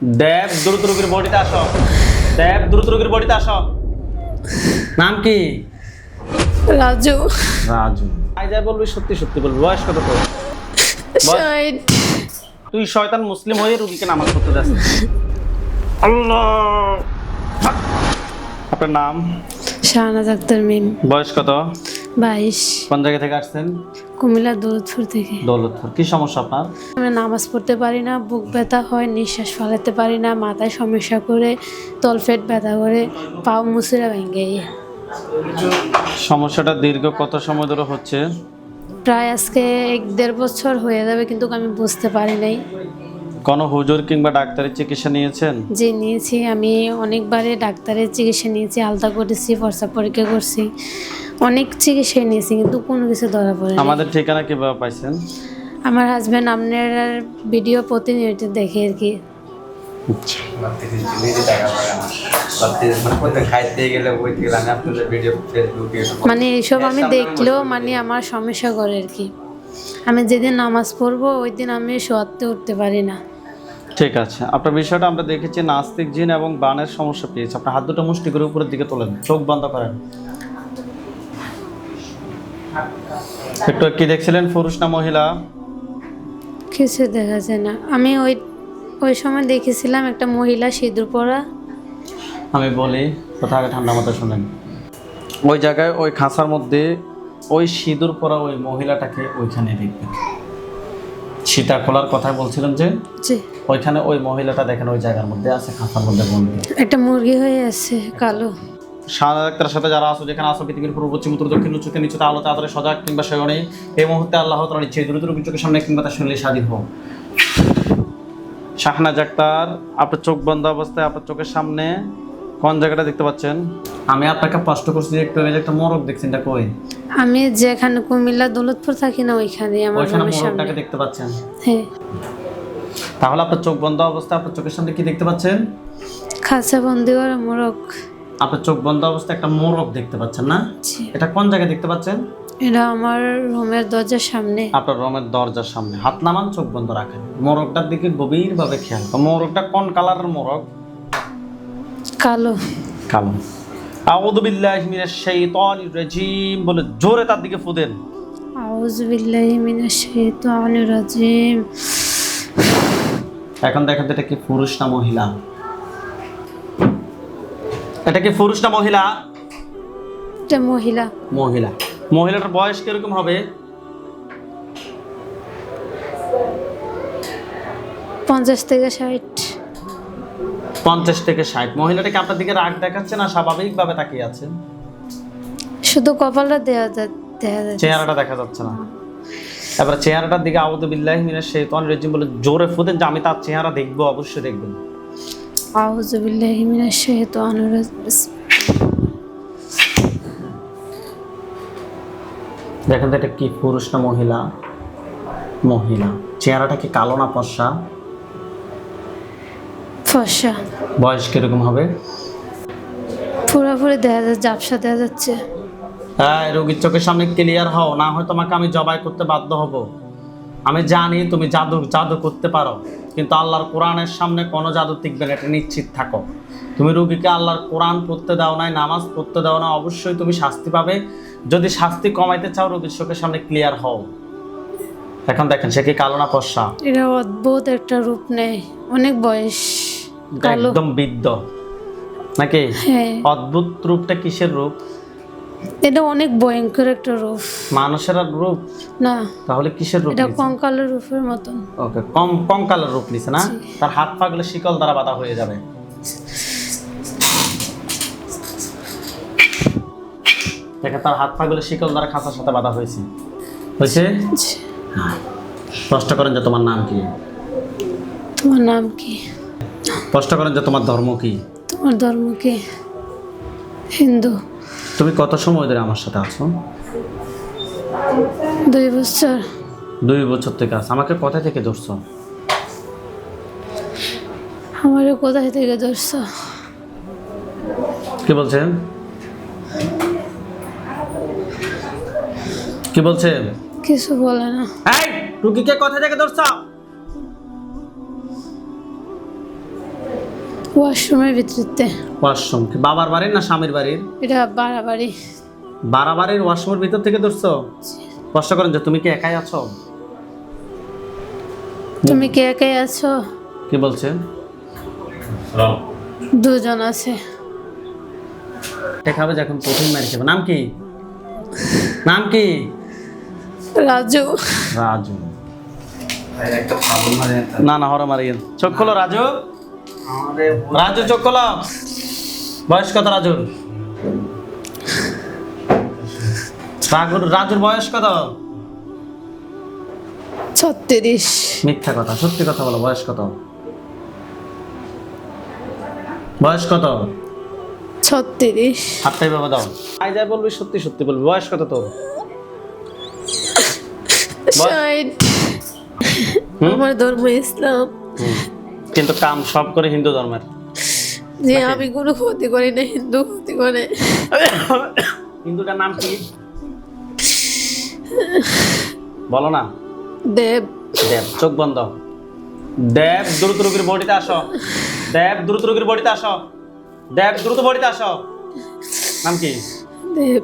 দেব দ্রুত রোগীর বডিতে আসো। দেব দ্রুত রোগীর বডিতে আসো। নাম কি? রাজু। রাজু। আই যাই বলবি, সত্যি সত্যি বলবি। বয়স কত তোর? ষাট। তুই শয়তান মুসলিম হয়ে রোগীকে নামাজ পড়তে যাস। আল্লাহ। আপনার নাম? শাহনাজ আক্তার মিম। বয়স কত? 22। কোন জায়গা থেকে আসছেন? কুমিল্লা দৌলতপুর থেকে। দৌলতপুর। কি সমস্যা আপনার? আমি নামাজ পড়তে পারি না, বুক ব্যথা হয়, নিঃশ্বাস ফেলাতে পারি না, মাথায় সমস্যা করে, তলপেট ব্যথা করে, পাও মুসিরা ভেঙে। সমস্যাটা দীর্ঘ কত সময় ধরে হচ্ছে? প্রায় আজকে 1-1.5 বছর হয়ে যাবে, কিন্তু আমি বুঝতে পারি নাই। কোনো হুজুর কিংবা ডাক্তারের চিকিৎসা নিয়েছেন? যে নিয়েছি, আমি অনেকবারে ডাক্তারের চিকিৎসা নিয়েছি, আলতা করেছি, ফর্সা পরীক্ষা করছি, অনেক চিকিৎসা নিয়েছি, কিন্তু কোনো কিছু ধরা পড়ে না। আমাদের ঠিকানা কিভাবে পাইছেন? আমার হাজব্যান্ড আপনার ভিডিও প্রতিনিয়ত দেখে আর কি। মানে এইসব আমি দেখলেও মানে আমার সমস্যা করে আর কি। আমি যেদিন নামাজ পড়বো ওই দিন আমি শোয়াতে উঠতে পারি না। ঠিক আছে, আপনার বিষয়টা আমরা দেখেছি নাস্তিক জিন এবং বানের সমস্যা পেয়েছে। আপনার হাত দুটো মুষ্টি করে উপরের দিকে তোলেন, চোখ বন্ধ করেন। একটু কি দেখছিলেন, পুরুষ না মহিলা? কিছু দেখা যায় না। আমি ওই সময় দেখেছিলাম একটা মহিলা সিঁদুর পরা। আমি বলি কথা, আগে ঠান্ডা মাথায় শোনেন। ওই জায়গায় ওই খাঁচার মধ্যে ওই সিঁদুর পরা ওই মহিলাটাকে ওইখানে দেখবেন। সীতা খোলার কথা বলছিলাম যে জি। ওইখানে ওই মহিলাটা দেখেন, ওই জায়গার মধ্যে আছে, খাঁচার মধ্যে বন্দি। একটা মুরগি হয়ে আছে কালো। সাদা ডাক্তারের সাথে যারা আসো, যেখানে আসো, পৃথিবীর পূর্ব পশ্চিম উত্তর দক্ষিণ উচ্চকে নিচুতে আলোতে আদরে সজাগ কিংবা সেবনে এই মুহূর্তে আল্লাহ তাআলা নিচ্ছে দ্রুত রোগীর চোখের সামনে কিংবা তার শরীরে স্বাধীন হোক। শাহনাজ আক্তার, আপনার চোখ বন্ধ অবস্থায় আপনার চোখের সামনে কোন জায়গাটা দেখতে পাচ্ছেন? আমি আপনাকে প্রশ্ন করছি যে একটু আগে যে একটা মোরগ দেখছেন, এটা কই? আমি যেখানে কুমিল্লা দৌলতপুর থাকি না, ওইখানে আমার ওইখানে রুমের সামনে। মোরগটাকে দেখতে পাচ্ছেন? হ্যাঁ। তাহলে আপনার চোখ বন্ধ অবস্থায় আপনার চোখের সামনে কি দেখতে পাচ্ছেন? খাঁচা বন্দি করা মোরগ। আপনার চোখ বন্ধ অবস্থায় একটা মোরগ দেখতে পাচ্ছেন না? জি। এটা কোন জায়গায় দেখতে পাচ্ছেন? এটা আমার রুমের দরজার সামনে। আপনার রুমের দরজার সামনে। হাত নামান, চোখ বন্ধ রাখেন, মোরগটার দিকে গভীরভাবে খেয়াল। মোরগটা কোন কালারের মোরগ? কালো। কালো। আউযু বিল্লাহি মিনাশ শাইতানির রাজিম বলে জোরে তার দিকে ফু দেন। আউযু বিল্লাহি মিনাশ শাইতানির রাজিম। এখন দেখেন তো এটা কি পুরুষ না মহিলা? এটা কি পুরুষ না মহিলা? এটা মহিলা। মহিলা। মহিলাটার বয়স কিরকম হবে? 50 থেকে 60। 50 থেকে 60। মহিলাটা কি আপনার দিকে রাগ দেখাচ্ছে না স্বাভাবিকভাবে তাকিয়ে আছে? শুধু কপালটা দেখা যায়। চেহারাটা দেখা যাচ্ছে না। এবার চেহারাটার দিকে আউযু বিল্লাহি মিনাশ শাইতানির রাজিম বলে জোরে ফু দেন, যে আমি তার চেহারা দেখবো, অবশ্যই দেখবেন। আউযু বিল্লাহি মিনাশ শাইতানির রাজিম। দেখেন তো এটা কি পুরুষ না মহিলা? মহিলা। চেহারাটা কি কালো না ফর্সা? ফর্সা। বয়স কিরকম হবে? পুরোপুরি দেখা যায়, ঝাপসা দেখা যাচ্ছে। হ্যাঁ, রোগীর চোখের সামনে ক্লিয়ার হও, না হয় তোমাকে আমি জবাই করতে বাধ্য হব। আমি জানি তুমি জাদু করতে পারো, কিন্তু আল্লাহর কোরআনের সামনে কোনো জাদু টিকবে না, এটা নিশ্চিত থাকো। তুমি রোগীকে আল্লাহর কোরআন পড়তে দাও না, নামাজ পড়তে দাও না, অবশ্যই তুমি শাস্তি পাবে। যদি শাস্তি কমাইতে চাও, রোগীর চোখের সামনে ক্লিয়ার হও। এখন দেখেন সে কি কালো না ফর্সা? এটা অদ্ভুত একটা রূপ নেয়, অনেক বয়স। কালো। একদম বৃদ্ধ নাকি? হ্যাঁ। অদ্ভুত রূপটা কিসের রূপ? এটা অনেক ভয়ঙ্কর একটা রূপ। মানুষের আর রূপ না, তাহলে কিসের রূপ? এটা কঙ্কালের রূপের মতন। ওকে, কঙ্কালের রূপ নিছে না? তার হাত পা গুলো শিকল দ্বারা বাঁধা হয়ে যাবে। দেখে তার হাত পা গুলো শিকল দ্বারা খাঁচার সাথে বাঁধা হয়েছে। হয়েছে? প্রশ্ন করেন যে তোমার নাম কি? তোমার নাম কি? প্রশ্ন করেন যে তোমার ধর্ম কি? তোমার ধর্ম কি? হিন্দু। তুমি কত সময় ধরে আমার সাথে আছো? 2 বছর। 2 বছর থেকে আছো। আমাকে কোথা থেকে ধরছো? আমারও কোথায় থেকে ধরছো? কি বলছেন? কি বলছেন? কিছু বলে না। এই রুগীকে কোথা থেকে ধরছো? ওয়াশরুমের ভিতরতে। ওয়াশরুম কি বাবার বাড়ির না স্বামীর বাড়ির? এটা বাড়াবাড়ি। বাড়ির ওয়াশরুমের ভিতর থেকে ধরছো? কষ্ট করেন যে তুমি কি একাই আছো? তুমি কি একাই আছো? কি বলছে? দুজন আছে। খাবে যখন প্রথম মারি খাবে। নাম কি? নাম কি? রাজু। রাজু। না না হর মারি। চোখ খোলো রাজু। রাজু চোখ খোলো। বয়স কত রাজুর? রাজুর বয়স কত? 36। মিথ্যা কথা, সত্যি কথা বলো। বয়স কত? বয়স কত? 36। হাতটাই বাবা দাও। আই যাই বলবি, সত্যি সত্যি বলবি। বয়স কত তোর? 60। আমার ধর্ম ইসলাম। কিন্তু কাম সব করে হিন্দু ধর্মের। যে আমি কোনো ক্ষতি করি না, হিন্দু ক্ষতি করে। হিন্দুটার নাম কি বলো না? দেব। দেব। চোখ বন্ধ। দেব দ্রুত রোগীর বডিতে আসো। দেব দ্রুত রোগীর বডিতে আসো। দেব দ্রুত বডিতে আসো। নাম কি? দেব।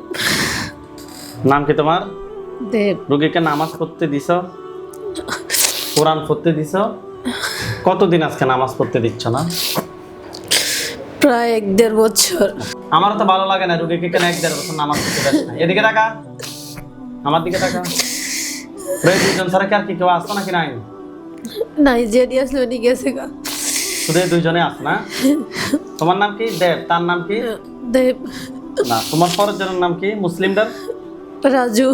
নাম কি তোমার? দেব। রোগীকে নামাজ পড়তে দিছ? কোরআন পড়তে দিছ? কতদিন আজকে নামাজ পড়তে দিচ্ছ না? প্রায় 1.5 বছর। আমারও তো ভালো লাগে না রোগীকে কেন 1.5 বছর নামাজ পড়তে দেস না। এদিকে টাকা, আমার দিকে টাকা। দুইজন ছাড়া কি আর কি কেউ আসতো নাকি? নাই। নাইজেরিয়া আসলে উনি গেছে গা। শুধু এই দুইজনে আস না? তোমার নাম কি? দেব। তার নাম কি? দেব। না, তোমার পরের নাম কি মুসলিমদের? রাজু।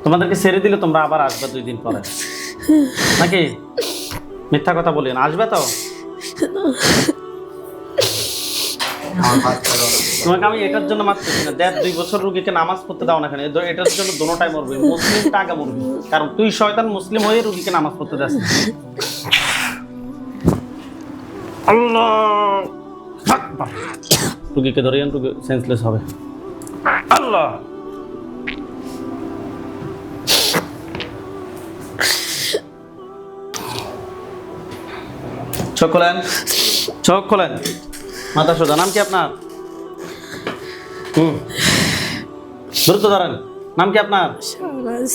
তোমাদেরকে ছেড়ে দিলে তোমরা আবার আসবে 2 দিন পরে নাকি? মিথ্যা কথা বলি না। আসবে তো? তোমাকে আমি এটার জন্য মারতেছি না। 1.5-2 বছর রোগীকে নামাজ পড়তে দাও না কেন? এটার জন্য দোনোটাই মরবে। মুসলিমটা আগে মরবে, কারণ তুই শয়তান মুসলিম হয়ে রোগীকে নামাজ পড়তে দাস না। আল্লাহ আকবার। রোগীকে ধরে আন, রোগী সেন্সলেস হবে। আল্লাহ। চোখ খোলেন, চোখ খোলেন। মাথা সোজা। নাম কি আপনার? দ্রুত ধরেন। নাম কি আপনার? শাহবাজ।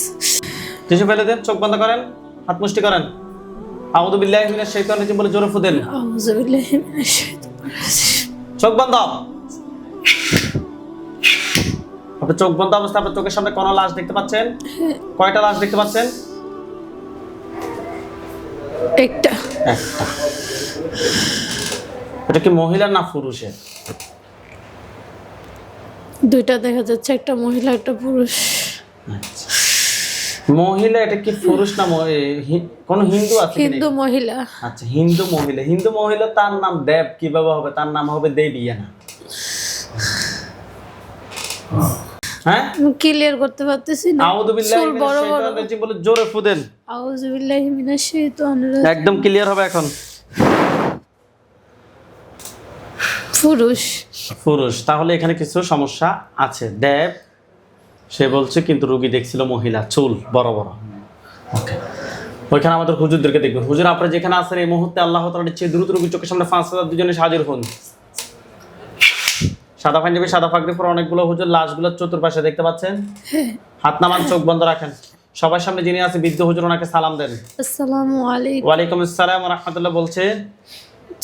টিস্যু ফেলে দেন। চোখ বন্ধ করেন। হাত মুষ্টি করেন। আউযু বিল্লাহি মিনাশ শাইতানির রাজিম বলে জোরে ফু দেন। আউযু বিল্লাহি মিনাশ শাইতানির রাজিম। চোখ বন্ধ। আপনি চোখ বন্ধ অবস্থায় আপনার চোখের সামনে কোন লাশ দেখতে পাচ্ছেন? কয়টা লাশ দেখতে পাচ্ছেন? একটা। একটা। এটা কি মহিলা না পুরুষের? দুইটা দেখা যাচ্ছে, একটা মহিলা একটা পুরুষ। মহিলা। এটা কি পুরুষ না কোন হিন্দু আছে? হিন্দু মহিলা। আচ্ছা, হিন্দু মহিলা। হিন্দু মহিলা, তার নাম দেব কিভাবে হবে? তার নাম হবে দেবিয়ানা। হ্যাঁ, আমি ক্লিয়ার করতে পারতেছি না। আউযু বিল্লাহি মিনাশ শাইতানির রাজিম বলে জোরে ফু দেন। আউযু বিল্লাহি মিনাশ শাইতানির রাজিম। একদম ক্লিয়ার হবে এখন। পুরুষ। পুরুষ। তাহলে এখানে কিছু সমস্যা আছে। দেব সে বলছে, কিন্তু রোগী দেখছিল মহিলা, চুল বড় বড়। ওকে, ওইখানে আমাদের হুজুরদেরকে দেখবেন। হুজুর আপনারা যেখানে আছেন এই মুহূর্তে আল্লাহ তাআলার ইচ্ছে দ্রুত রোগীর চোখের সামনে 5000 দুজনে হাজির হন। সাদা পাঞ্জাবি, সাদা পাগড়ি পরে অনেকগুলো হুজুর লাশগুলো চতুর্পাশে দেখতে পাচ্ছেন। হাত নামান, চোখ বন্ধ রাখেন। সবার সামনে যিনি আছে বৃদ্ধ হুজুর, ওনাকে সালাম দেন। আসসালামু আলাইকুম। ওয়ালাইকুম আসসালাম ওয়া রাহমাতুল্লাহ বলছে।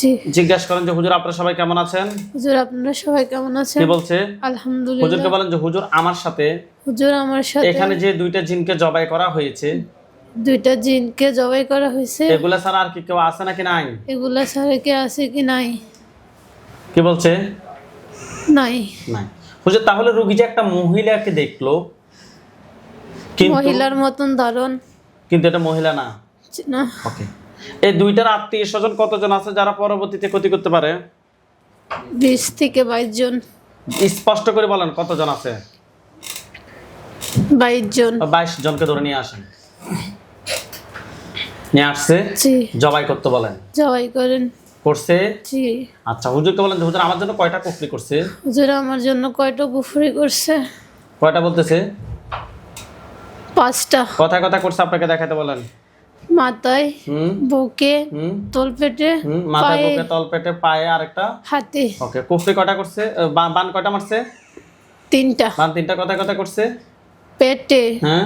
জি। জিজ্ঞাসা করেন যে হুজুর আপনারা সবাই কেমন আছেন? হুজুর আপনারা সবাই কেমন আছেন? কি বলছে? আলহামদুলিল্লাহ। হুজুরকে বলেন যে হুজুর আমার সাথে, হুজুর আমার সাথে এখানে যে 2টা জিনকে জবাই করা হয়েছে, 2টা জিনকে জবাই করা হয়েছে, এগুলা ছাড়া আর কি কেউ আছে নাকি নাই? এগুলা ছাড়া কি আছে কি নাই? কি বলছে? নাই। নাই। হুজুর তাহলে রোগী যে একটা মহিলাকে দেখলো, কিন্তু মহিলার মতন ধারণ, কিন্তু এটা মহিলা না। না। ওকে, এই 2টার আত্মীয় স্বজন কতজন আছে যারা পরবর্তীতে ক্ষতি করতে পারে? 20 থেকে 22 জন। স্পষ্ট করে বলেন কতজন আছে? 22 জন। 22 জনকে ধরে নিয়ে আসেন। নিয়ে আসছে, জি। জবাই করতে বলেন। জবাই করেন। করছে? জি। আচ্ছা, হুজুরকে বলেন যে হুজুর আমার জন্য কয়টা কুফরি করছে? হুজুর আমার জন্য কয়টা কুফরি করছে? কয়টা বলতেছে? 5টা। কথায় কথা করছে, আপনাকে দেখাতে বলেন। মাথায়, হুম বুকে, হুম তলপেটে, হুম মাথায়, পায়ে, বুকে, তল পেটে, পায়ে, আরেকটা। হাতে। ওকে, কুফরি কয়টা করছে? বান কয়টা মারছে? 3টা। বান 3টা কথা কথা করছে। পেটে, হ্যাঁ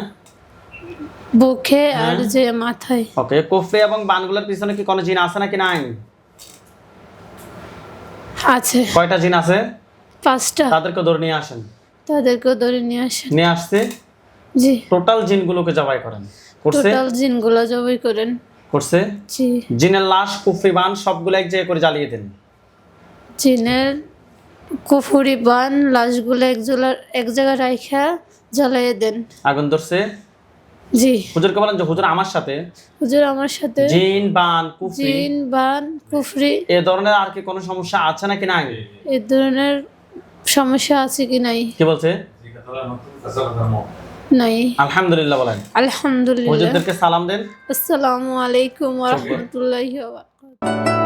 বুকে আর হ্যাঁ। যে মাথায়। ওকে, কুফরি এবং বানগুলোর পিছনে কি কোনো জিন আছে নাকি নাই? আছে। কয়টা জিন আছে? 5টা। তাদেরকে ধরে নিয়ে আসেন। তাদেরকেও ধরে নিয়ে আসেন। নিয়ে আসছে। জি। টোটাল জিনগুলোকে জবাই করেন। করছে? টোটাল জিনগুলো জবাই করেন। করছে। জি। জিনের লাশ, কুফরি, বান সবগুলো এক জায়গায় করে জ্বালিয়ে দেন। জিনের কুফুরি বান লাশগুলো এক জায়গায় রাইখা জ্বালাইয়ে দেন। আগুন ধরছে। জি। হুজুরকে বলেন যে হুজুর আমার সাথে হুজুর আমার সাথে জিন, বান, কুফরি জিন, বান, কুফরি এ ধরনের আর কি কোনো সমস্যা আছে নাকি নাই? এই ধরনের সমস্যা আছে কি নাই? কি বলছে? নাই। আলহামদুলিল্লাহ বলেন। আলহামদুলিল্লাহ। হুজুরদেরকে সালাম দেন। আসসালামু আলাইকুম ওয়া রাহমাতুল্লাহি ওয়া বারাকাতুহু।